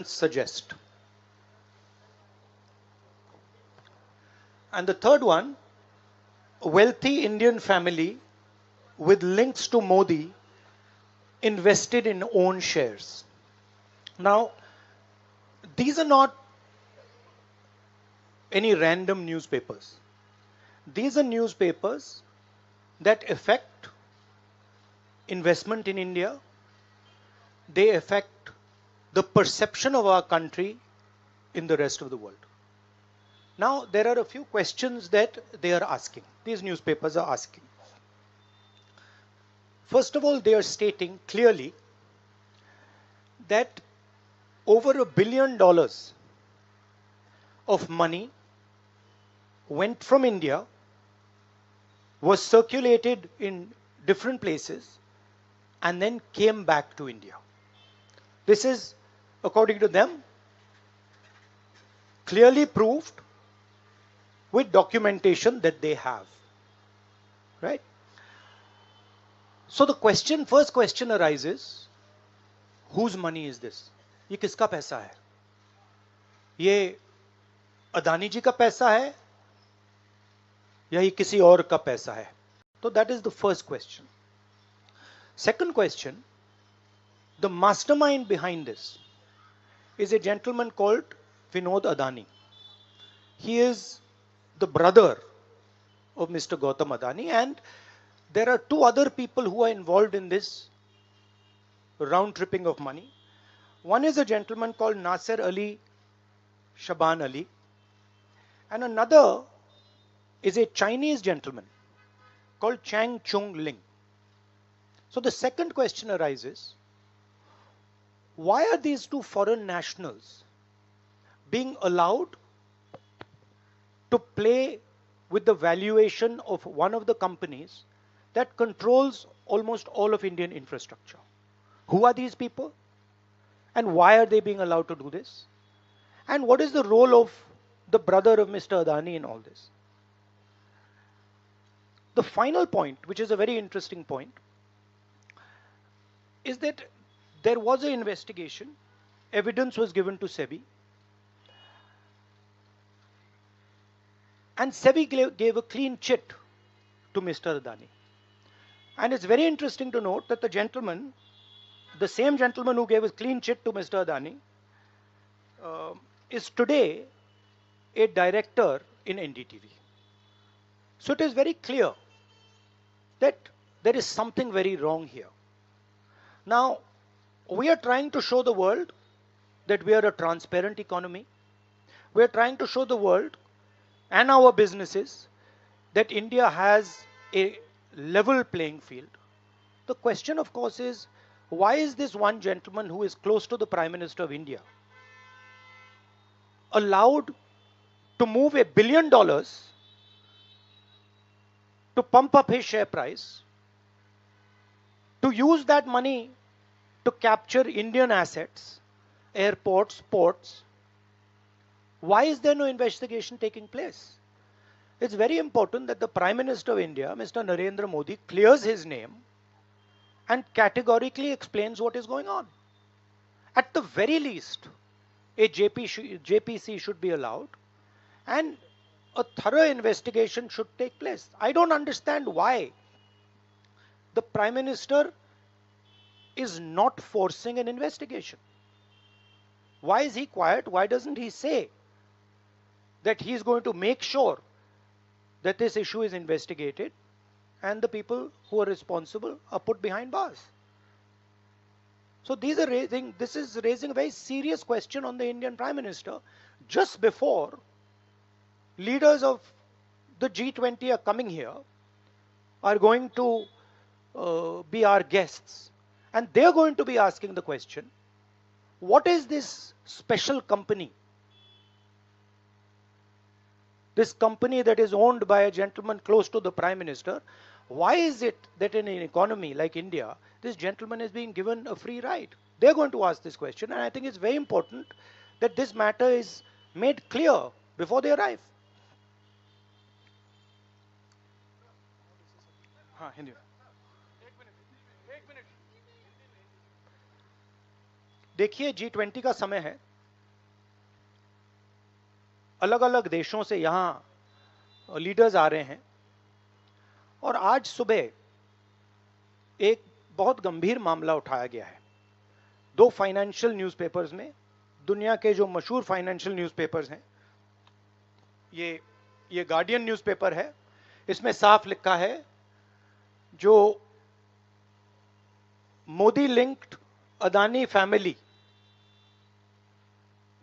suggest. And the third one, a wealthy Indian family with links to Modi invested in own shares. Now, these are not any random newspapers. These are newspapers that affect investment in India, they affect the perception of our country in the rest of the world. Now, there are a few questions that they are asking, these newspapers are asking. First of all, they are stating clearly that over $1 billion of money went from India, was circulated in different places, and then came back to India. This is, according to them, clearly proved with documentation that they have. Right? So the question, first question arises, whose money is this? ये किसका पैसा है? ये अदानी जी का पैसा है या ये किसी और का पैसा है? So that is the first question. Second question, the mastermind behind this is a gentleman called Vinod Adani. He is the brother of Mr. Gautam Adani, and there are two other people who are involved in this round tripping of money. One is a gentleman called Nasser Ali Shaban Ali, and another is a Chinese gentleman called Chang Chung Ling. So the second question arises, why are these two foreign nationals being allowed to play with the valuation of one of the companies that controls almost all of Indian infrastructure? Who are these people? And why are they being allowed to do this? And what is the role of the brother of Mr. Adani in all this? The final point, which is a very interesting point, is that there was an investigation, evidence was given to SEBI, and SEBI gave a clean chit to Mr. Adani. And it's very interesting to note that the gentleman, the same gentleman who gave a clean chit to Mr. Adani, is today a director in NDTV. So it is very clear that there is something very wrong here. Now, we are trying to show the world that we are a transparent economy. We are trying to show the world and our businesses that India has a level playing field. The question, of course, is why is this one gentleman who is close to the Prime Minister of India allowed to move $1 billion to pump up his share price, to use that money to capture Indian assets, airports, ports? Why is there no investigation taking place? It's very important that the Prime Minister of India, Mr. Narendra Modi, clears his name and categorically explains what is going on. At the very least, a JPC should be allowed and a thorough investigation should take place. I don't understand why the Prime Minister is not forcing an investigation. Why is he quiet? Why doesn't he say that he is going to make sure that this issue is investigated and the people who are responsible are put behind bars? So this is raising a very serious question on the Indian Prime Minister just before leaders of the G20 are coming here, are going to be our guests, and they're going to be asking the question, what is this special company? This company that is owned by a gentleman close to the Prime Minister, why is it that in an economy like India, this gentleman is being given a free ride? They're going to ask this question, and I think it's very important that this matter is made clear before they arrive. हाँ, हिंदी में। देखिए, G20 का समय है, अलग अलग देशों से यहाँ लीडर्स आ रहे हैं, और आज सुबह एक बहुत गंभीर मामला उठाया गया है। दो फाइनेंशियल न्यूज़पेपर्स में, दुनिया के जो मशहूर फाइनेंशियल न्यूज़पेपर्स हैं, ये गार्डियन न्यूज़पेपर है, इसमें साफ लिखा है जो Modi linked Adani family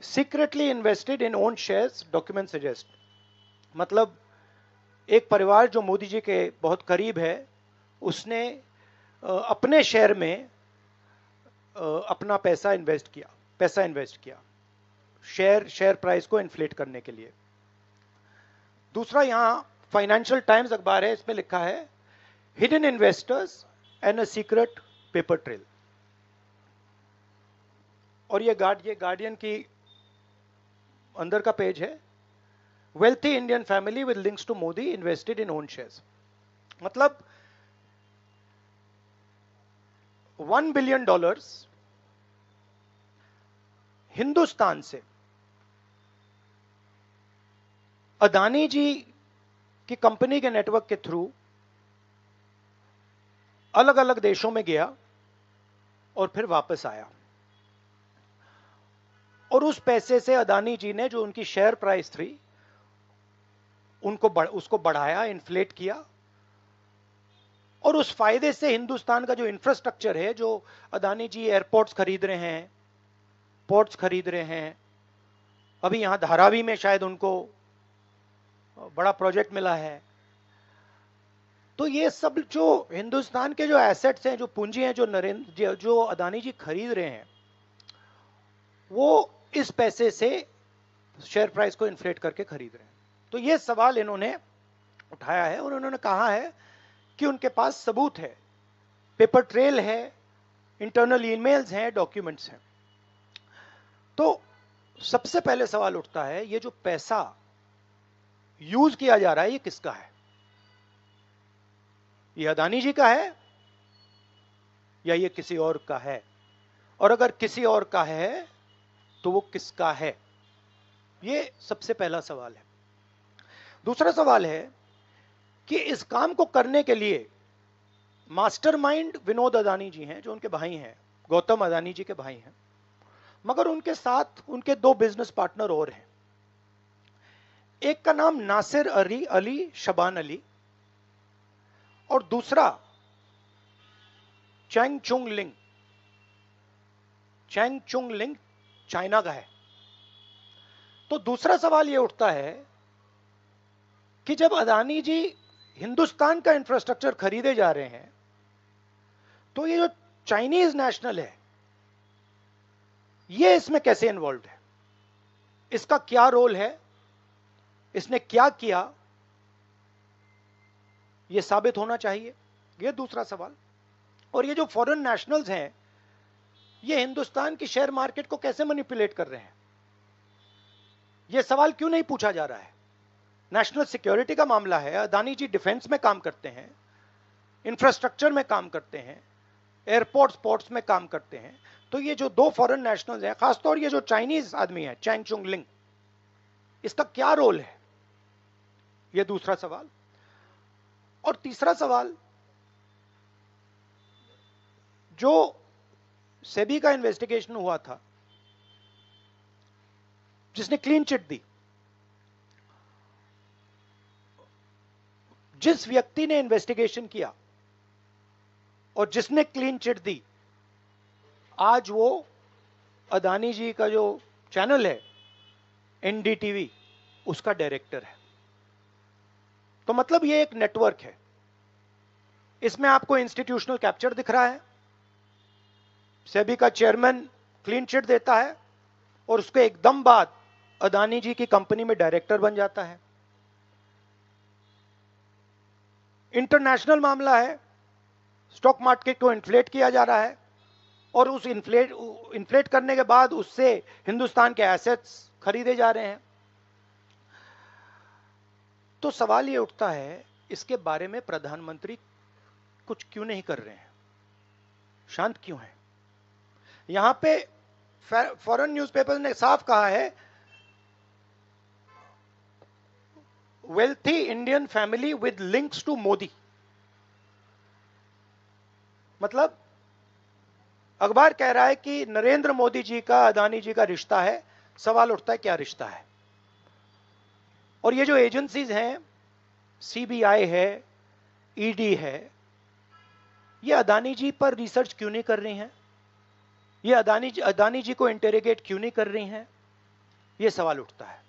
secretly invested in own shares, document suggest. मतलब एक परिवार जो मोदी जी के बहुत करीब है, उसने अपने शेयर में अपना पैसा इन्वेस्ट किया शेयर प्राइस को इन्फ्लेट करने के लिए। दूसरा, यहां फाइनेंशियल टाइम्स अखबार है, इसमें लिखा है hidden investors and a secret paper trail. और ये गार्डियन की अंदर का पेज है, wealthy Indian family with links to Modi invested in own shares. मतलब $1 बिलियन हिंदुस्तान से अदानी जी की कंपनी के नेटवर्क के थ्रू अलग अलग देशों में गया और फिर वापस आया, और उस पैसे से अदानी जी ने, जो उनकी शेयर प्राइस थी, उसको बढ़ाया, इन्फ्लेट किया, और उस फायदे से हिंदुस्तान का जो इंफ्रास्ट्रक्चर है, जो अदानी जी एयरपोर्ट्स खरीद रहे हैं, पोर्ट्स खरीद रहे हैं, अभी यहां धारावी में शायद उनको बड़ा प्रोजेक्ट मिला है, तो ये सब जो हिंदुस्तान के जो एसेट्स हैं, जो पूंजी हैं, जो अदानी जी खरीद रहे हैं, वो इस पैसे से शेयर प्राइस को इन्फ्लेट करके खरीद रहे हैं। तो ये सवाल इन्होंने उठाया है, और उन्होंने कहा है कि उनके पास सबूत है, पेपर ट्रेल है, इंटरनल ईमेल्स हैं, डॉक्यूमेंट्स हैं। तो सबसे पहले सवाल उठता है, ये जो पैसा यूज किया जा रहा है, ये किसका है? ये अदानी जी का है या ये किसी और का है? और अगर किसी और का है तो वो किसका है? ये सबसे पहला सवाल है। दूसरा सवाल है कि इस काम को करने के लिए मास्टरमाइंड विनोद अदानी जी हैं, जो उनके भाई हैं, गौतम अदानी जी के भाई हैं, मगर उनके साथ उनके दो बिजनेस पार्टनर और हैं। एक का नाम नासिर अली शबान अली, और दूसरा चैंग चुंग लिंग चाइना का है। तो दूसरा सवाल यह उठता है कि जब अदानी जी हिंदुस्तान का इंफ्रास्ट्रक्चर खरीदे जा रहे हैं, तो ये जो चाइनीज नेशनल है, ये इसमें कैसे इन्वॉल्व है? इसका क्या रोल है? इसने क्या किया? यह साबित होना चाहिए, यह दूसरा सवाल। और ये जो फॉरेन नेशनल्स हैं, ये हिंदुस्तान की शेयर मार्केट को कैसे मैनिपुलेट कर रहे हैं? यह सवाल क्यों नहीं पूछा जा रहा है? नेशनल सिक्योरिटी का मामला है। अदानी जी डिफेंस में काम करते हैं, इंफ्रास्ट्रक्चर में काम करते हैं, एयरपोर्ट्स पोर्ट्स में काम करते हैं। तो ये जो दो फॉरेन नेशनल्स हैं, खासतौर ये जो चाइनीज आदमी है चैंग चुंग लिंग, इसका क्या रोल है? यह दूसरा सवाल। और तीसरा सवाल, जो सेबी का इन्वेस्टिगेशन हुआ था, जिसने क्लीन चिट दी, जिस व्यक्ति ने इन्वेस्टिगेशन किया और जिसने क्लीन चिट दी, आज वो अदानी जी का जो चैनल है एनडीटीवी, उसका डायरेक्टर है। तो मतलब ये एक नेटवर्क है। इसमें आपको इंस्टीट्यूशनल कैप्चर दिख रहा है, सेबी का चेयरमैन क्लीन चिट देता है और उसके एकदम बाद अदानी जी की कंपनी में डायरेक्टर बन जाता है। इंटरनेशनल मामला है, स्टॉक मार्केट को इन्फ्लेट किया जा रहा है, और उस इन्फ्लेट करने के बाद उससे हिंदुस्तान के एसेट्स खरीदे जा रहे हैं। तो सवाल ये उठता है, इसके बारे में प्रधानमंत्री कुछ क्यों नहीं कर रहे हैं? शांत क्यों है? यहां पे फॉरेन न्यूज़पेपर ने साफ कहा है wealthy Indian family with links to Modi. मतलब अखबार कह रहा है कि नरेंद्र मोदी जी का अदानी जी का रिश्ता है। सवाल उठता है क्या रिश्ता है। और ये जो एजेंसीज हैं, सीबीआई है, ईडी है, ये अदानी जी पर रिसर्च क्यों नहीं कर रही हैं? ये अदानी जी को इंटेरोगेट क्यों नहीं कर रही हैं? ये सवाल उठता है।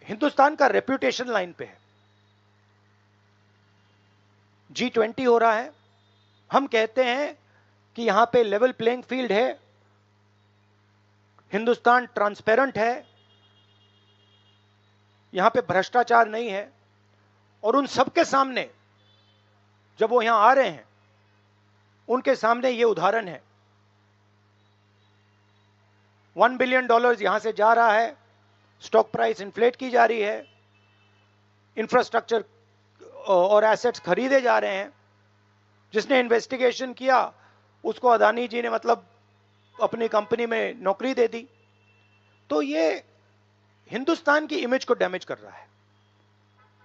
हिंदुस्तान का रेप्यूटेशन लाइन पे है। G20 हो रहा है, हम कहते हैं कि यहां पे लेवल प्लेइंग फील्ड है, हिंदुस्तान ट्रांसपेरेंट है, यहां पे भ्रष्टाचार नहीं है। और उन सबके सामने जब वो यहां आ रहे हैं, उनके सामने ये उदाहरण है। $1 बिलियन यहां से जा रहा है, स्टॉक प्राइस इन्फ्लेट की जा रही है, इंफ्रास्ट्रक्चर और एसेट्स खरीदे जा रहे हैं। जिसने इन्वेस्टिगेशन किया उसको अदानी जी ने मतलब अपनी कंपनी में नौकरी दे दी। तो ये हिंदुस्तान की इमेज को डैमेज कर रहा है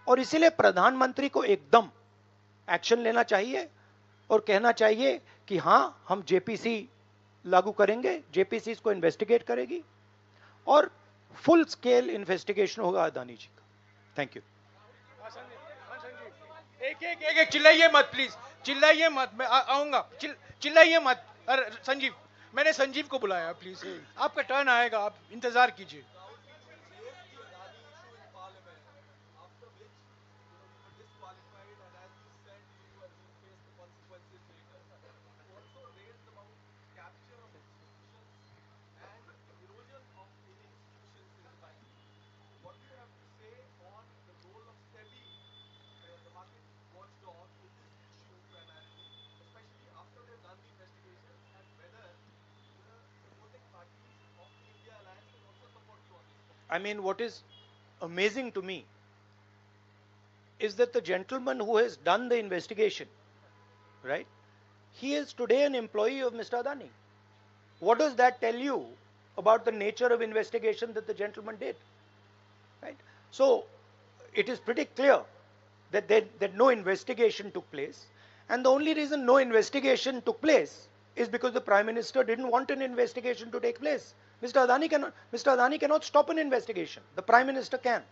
और इसीलिए प्रधानमंत्री को एकदम एक्शन लेना चाहिए और कहना चाहिए कि हां, हम जेपीसी लागू करेंगे, जेपीसी इसको इन्वेस्टिगेट करेगी और फुल स्केल इन्वेस्टिगेशन होगा अदानी जी का। Thank you. एक चिल्लाइए मत प्लीज, चिल्लाइए मत, मैं आऊंगा। चिल्लाइए मत। अरे संजीव, मैंने संजीव को बुलाया, प्लीज आपका टर्न आएगा, आप इंतजार कीजिए। I mean, what is amazing to me is that the gentleman who has done the investigation, right, he is today an employee of Mr. Adani. What does that tell you about the nature of investigation that the gentleman did? Right? So it is pretty clear that no investigation took place, and the only reason no investigation took place is because the Prime Minister didn't want an investigation to take place. Mr. Adani cannot stop an investigation. The Prime Minister can.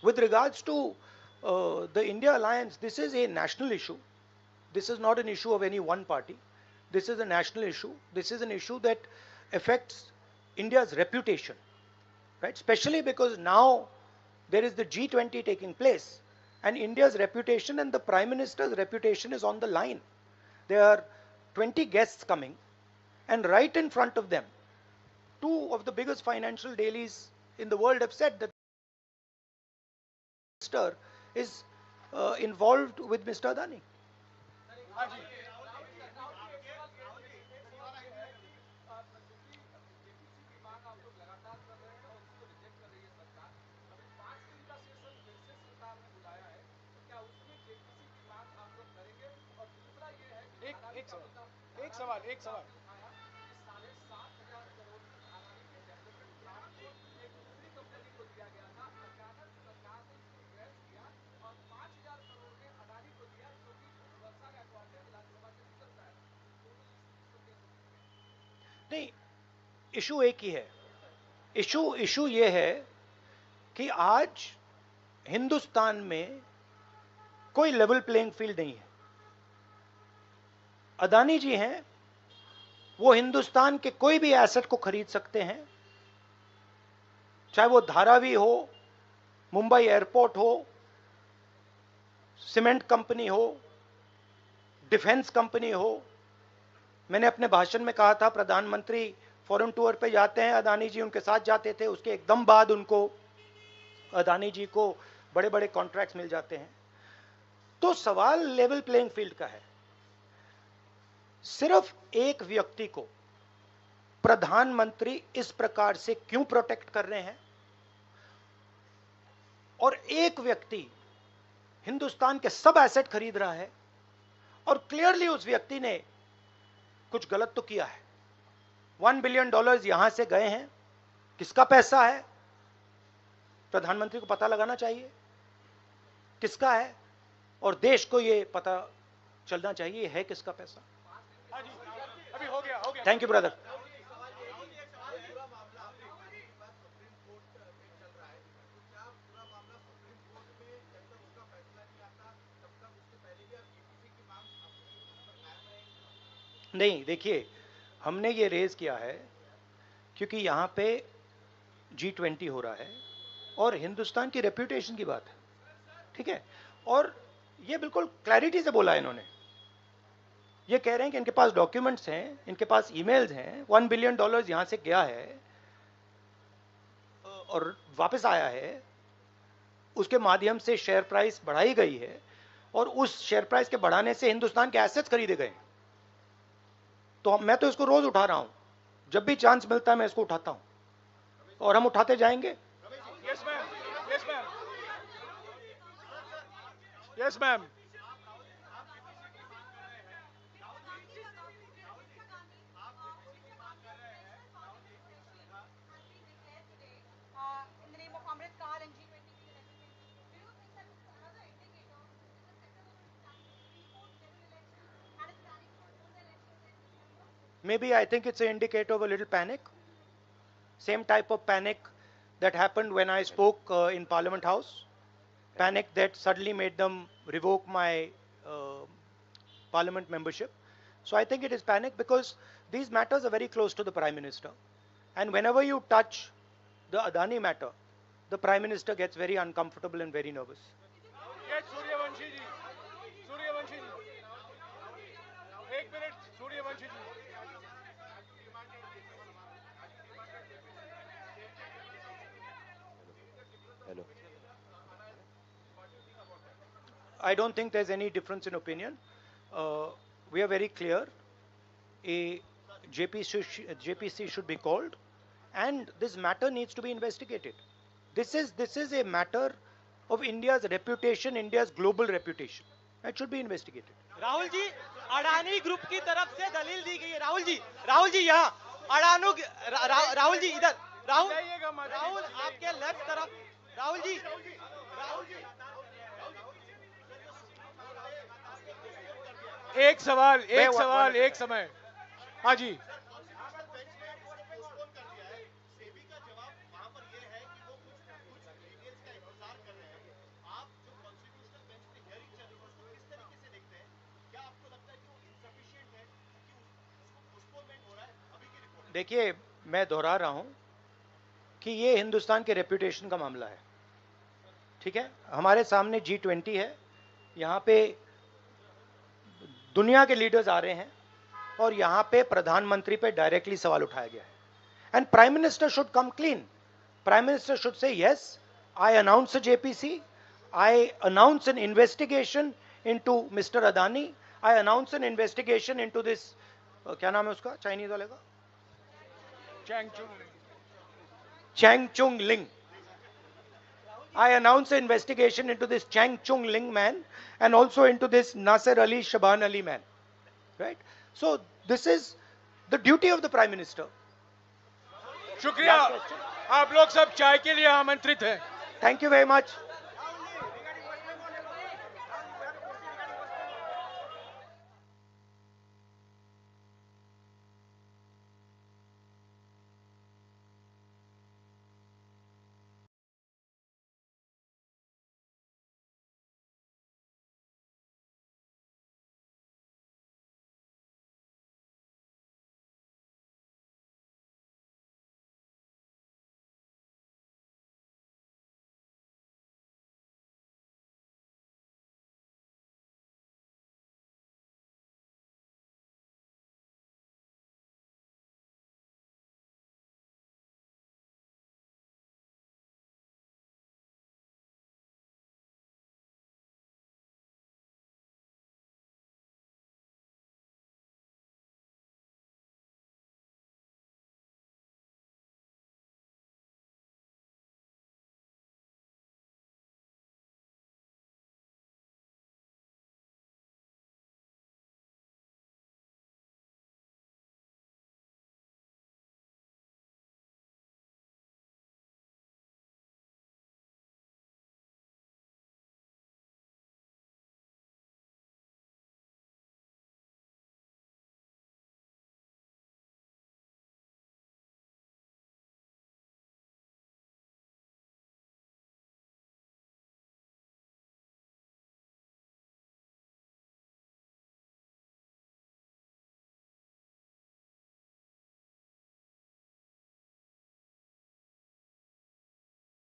With regards to the India alliance, this is a national issue. This is not an issue of any one party. This is a national issue. This is an issue that affects India's reputation, right? Especially because now there is the G20 taking place, and India's reputation and the Prime Minister's reputation is on the line. There are 20 guests coming, and right in front of them, two of the biggest financial dailies in the world have said that the Prime Minister is involved with Mr. Adani. एक सवाल। नहीं, issue एक ही है। Issue ये है कि आज हिंदुस्तान में कोई लेवल प्लेइंग फील्ड नहीं है। अदानी जी हैं, वो हिंदुस्तान के कोई भी एसेट को खरीद सकते हैं, चाहे वो धारावी हो, मुंबई एयरपोर्ट हो, सीमेंट कंपनी हो, डिफेंस कंपनी हो। मैंने अपने भाषण में कहा था प्रधानमंत्री फॉरेन टूर पे जाते हैं, अदानी जी उनके साथ जाते थे, उसके एकदम बाद उनको अदानी जी को बड़े बड़े कॉन्ट्रैक्ट्स मिल जाते हैं। तो सवाल लेवल प्लेइंग फील्ड का है। सिर्फ एक व्यक्ति को प्रधानमंत्री इस प्रकार से क्यों प्रोटेक्ट कर रहे हैं, और एक व्यक्ति हिंदुस्तान के सब एसेट खरीद रहा है और क्लियरली उस व्यक्ति ने कुछ गलत तो किया है। $1 बिलियन यहां से गए हैं, किसका पैसा है, प्रधानमंत्री को पता लगाना चाहिए किसका है, और देश को ये पता चलना चाहिए है किसका पैसा। अभी हो गया थैंक यू ब्रदर। नहीं, देखिए, हमने ये रेज किया है क्योंकि यहाँ पे G20 हो रहा है और हिंदुस्तान की रेप्यूटेशन की बात है, ठीक है। और ये बिल्कुल क्लैरिटी से बोला है इन्होंने। ये कह रहे हैं कि इनके पास डॉक्यूमेंट्स हैं, इनके पास ईमेल्स हैं, $1 बिलियन यहाँ से गया है और वापस आया है, उसके माध्यम से शेयर प्राइस बढ़ाई गई है और उस शेयर प्राइस के बढ़ाने से हिंदुस्तान के एसेट्स खरीदे गए। तो मैं तो इसको रोज उठा रहा हूं, जब भी चांस मिलता है मैं इसको उठाता हूं और हम उठाते जाएंगे। Yes ma'am, yes ma'am, yes ma'am. Maybe I think it's an indicator of a little panic. Same type of panic that happened when I spoke in Parliament House. Panic that suddenly made them revoke my Parliament membership. So I think it is panic because these matters are very close to the Prime Minister. And whenever you touch the Adani matter, the Prime Minister gets very uncomfortable and very nervous. Yes, Suryavanshi ji. Suryavanshi ji. एक minute, Suryavanshi ji. Hello. I don't think there's any difference in opinion. We are very clear. A JPC should be called, and this matter needs to be investigated. This is a matter of India's reputation, India's global reputation. It should be investigated. Rahul ji, Adani group की तरफ से दलील दी गई है। राहुल जी यहाँ राहुल जी इधर, राहुल आपके left तरफ, राहुल जी एक सवाल एक समय। हाँ जी। देखिए, मैं दोहरा रहा हूं कि ये हिंदुस्तान के रेपुटेशन का मामला है, ठीक है। हमारे सामने G20 है, यहाँ पे दुनिया के लीडर्स आ रहे हैं और यहाँ पे प्रधानमंत्री पे डायरेक्टली सवाल उठाया गया है। And prime minister should come clean. Prime minister should say yes, I announce a JPC, I announce N investigation into mister Adani, I announce N investigation into this, क्या नाम है उसका चाइनीज वाले का, Chang Chung Ling. I announce an investigation into this Chang Chung Ling man and also into this Nasser Ali Shaban Ali man. Right? So this is the duty of the Prime Minister. शुक्रिया, आप लोग सब चाय के लिए आमंत्रित हैं। Thank you very much.